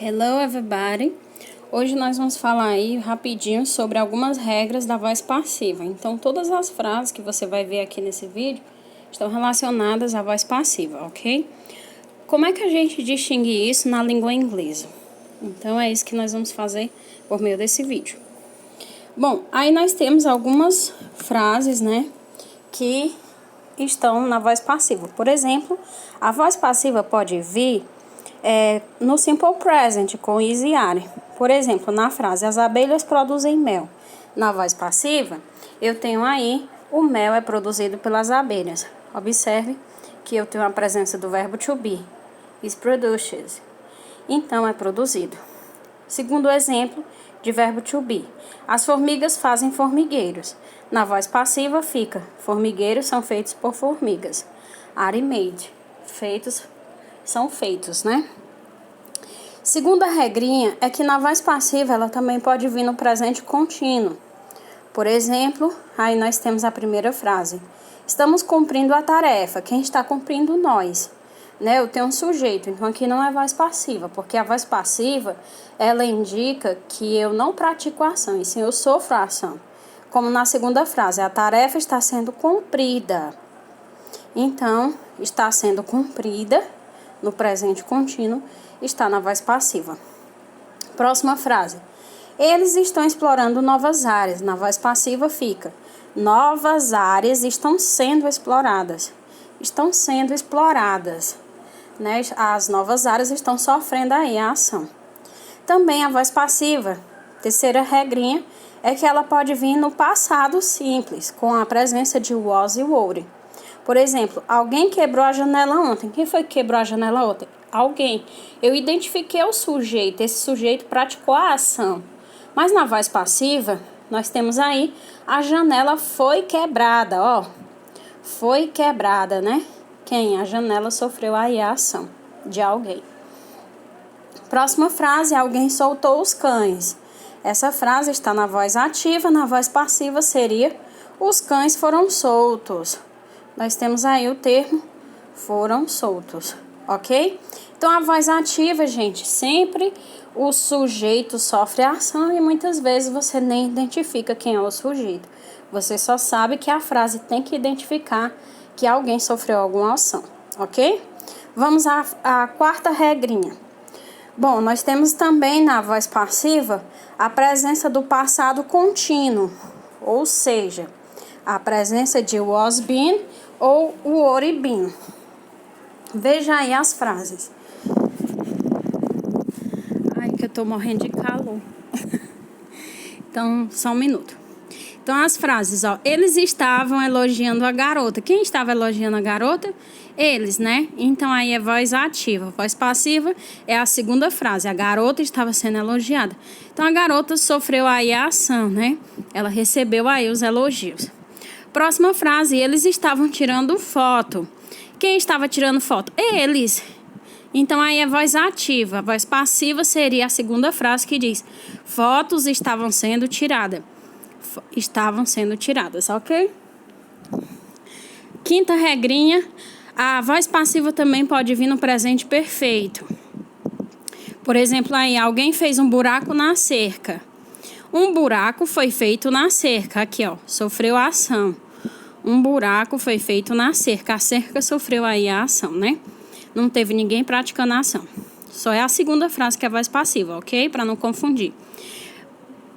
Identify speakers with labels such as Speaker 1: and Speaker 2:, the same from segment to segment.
Speaker 1: Hello everybody! Hoje nós vamos falar aí rapidinho sobre algumas regras da voz passiva. Então, todas as frases que você vai ver aqui nesse vídeo estão relacionadas à voz passiva, ok? Como é que a gente distingue isso na língua inglesa? Então, é isso que nós vamos fazer por meio desse vídeo. Bom, aí nós temos algumas frases, né, que estão na voz passiva. Por exemplo, a voz passiva pode vir no simple present, com easy are. Por exemplo, na frase, as abelhas produzem mel. Na voz passiva, eu tenho aí, o mel é produzido pelas abelhas. Observe que eu tenho a presença do verbo to be, is produced. Então, é produzido. Segundo exemplo de verbo to be, as formigas fazem formigueiros. Na voz passiva fica, formigueiros são feitos por formigas. Are made, são feitos, né? Segunda regrinha é que na voz passiva ela também pode vir no presente contínuo. Por exemplo, aí nós temos a primeira frase. Estamos cumprindo a tarefa. Quem está cumprindo? Nós. Né? Eu tenho um sujeito, então aqui não é voz passiva, porque a voz passiva, ela indica que eu não pratico a ação, e sim eu sofro a ação. Como na segunda frase, a tarefa está sendo cumprida. Então, está sendo cumprida no presente contínuo, está na voz passiva. Próxima frase. Eles estão explorando novas áreas. Na voz passiva fica, novas áreas estão sendo exploradas. Estão sendo exploradas. Né? As novas áreas estão sofrendo aí a ação. Também a voz passiva, terceira regrinha, é que ela pode vir no passado simples, com a presença de was e were. Por exemplo, alguém quebrou a janela ontem. Quem foi que quebrou a janela ontem? Alguém. Eu identifiquei o sujeito. Esse sujeito praticou a ação. Mas na voz passiva, nós temos aí a janela foi quebrada, ó. Foi quebrada, né? Quem? A janela sofreu aí a ação de alguém. Próxima frase, alguém soltou os cães. Essa frase está na voz ativa, na voz passiva seria os cães foram soltos. Nós temos aí o termo foram soltos, ok? Então, a voz ativa, gente, sempre o sujeito sofre a ação e muitas vezes você nem identifica quem é o sujeito. Você só sabe que a frase tem que identificar que alguém sofreu alguma ação, ok? Vamos à quarta regrinha. Bom, nós temos também na voz passiva a presença do passado contínuo, ou seja, a presença de was been ou were been. Veja aí as frases. Ai, que eu tô morrendo de calor. Então, só um minuto. Então, as frases, ó. Eles estavam elogiando a garota. Quem estava elogiando a garota? Eles, né? Então, aí é voz ativa. Voz passiva é a segunda frase. A garota estava sendo elogiada. Então, a garota sofreu aí a ação, né? Ela recebeu aí os elogios. Próxima frase, eles estavam tirando foto. Quem estava tirando foto? Eles. Então, aí é voz ativa. A voz passiva seria a segunda frase que diz, fotos estavam sendo tiradas. Estavam sendo tiradas, ok? Quinta regrinha, a voz passiva também pode vir no presente perfeito. Por exemplo, aí, alguém fez um buraco na cerca. Um buraco foi feito na cerca. Aqui, ó, sofreu a ação. Um buraco foi feito na cerca. A cerca sofreu aí a ação, né? Não teve ninguém praticando a ação. Só é a segunda frase que é a voz passiva, ok? Para não confundir.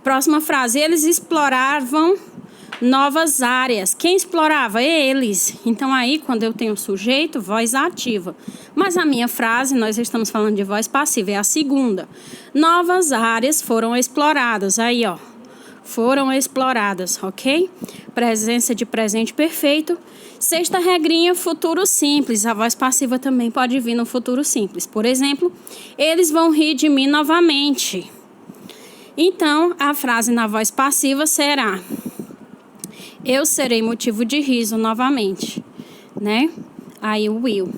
Speaker 1: Próxima frase. Eles exploravam novas áreas. Quem explorava? Eles. Então, aí, quando eu tenho sujeito, voz ativa. Mas a minha frase, nós estamos falando de voz passiva, é a segunda. Novas áreas foram exploradas. Aí, ó. Foram exploradas, ok? Presença de presente perfeito. Sexta regrinha, futuro simples. A voz passiva também pode vir no futuro simples. Por exemplo, eles vão rir de mim novamente. Então, a frase na voz passiva será eu serei motivo de riso novamente, né? Aí o will.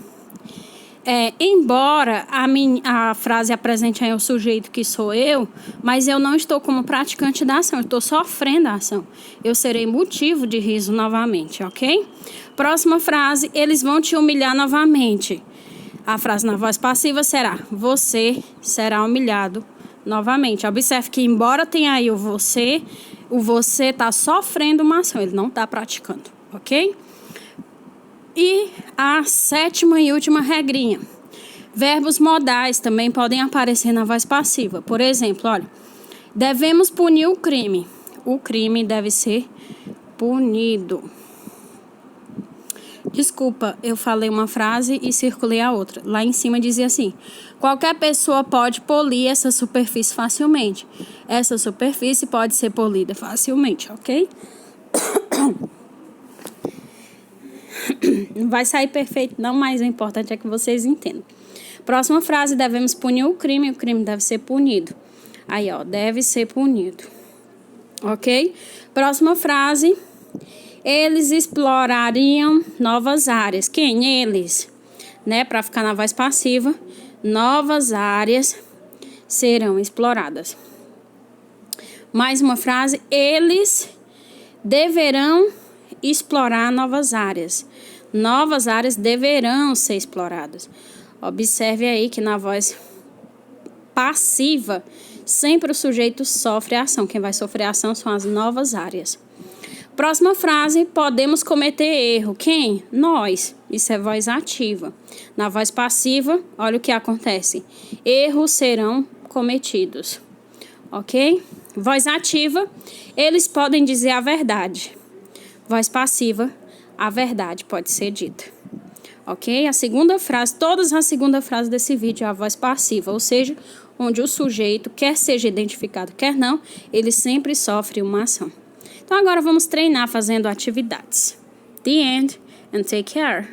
Speaker 1: Embora a frase apresente aí o sujeito que sou eu, mas eu não estou como praticante da ação, eu estou sofrendo a ação. Eu serei motivo de riso novamente, ok? Próxima frase, eles vão te humilhar novamente. A frase na voz passiva será: você será humilhado novamente. Observe que, embora tenha aí o você está sofrendo uma ação, ele não está praticando, ok? E a 7ª e última regrinha. Verbos modais também podem aparecer na voz passiva. Por exemplo, olha, devemos punir o crime. O crime deve ser punido. Desculpa, eu falei uma frase e circulei a outra. Lá em cima dizia assim: qualquer pessoa pode polir essa superfície facilmente. Essa superfície pode ser polida facilmente, ok? Não vai sair perfeito não, mas o importante é que vocês entendam. Próxima frase: devemos punir o crime deve ser punido. Aí, ó, deve ser punido. Ok? Próxima frase: eles explorariam novas áreas. Quem? Eles. Né? Para ficar na voz passiva, novas áreas serão exploradas. Mais uma frase: eles deverão explorar novas áreas. Novas áreas deverão ser exploradas. Observe aí que na voz passiva, sempre o sujeito sofre a ação. Quem vai sofrer a ação são as novas áreas. Próxima frase: podemos cometer erro. Quem? Nós. Isso é voz ativa. Na voz passiva, olha o que acontece. Erros serão cometidos. Ok? Voz ativa: eles podem dizer a verdade. Voz passiva: a verdade pode ser dita. Ok? A segunda frase, todas as segunda frase desse vídeo é a voz passiva, ou seja, onde o sujeito, quer seja identificado, quer não, ele sempre sofre uma ação. Então agora vamos treinar fazendo atividades. The end and take care.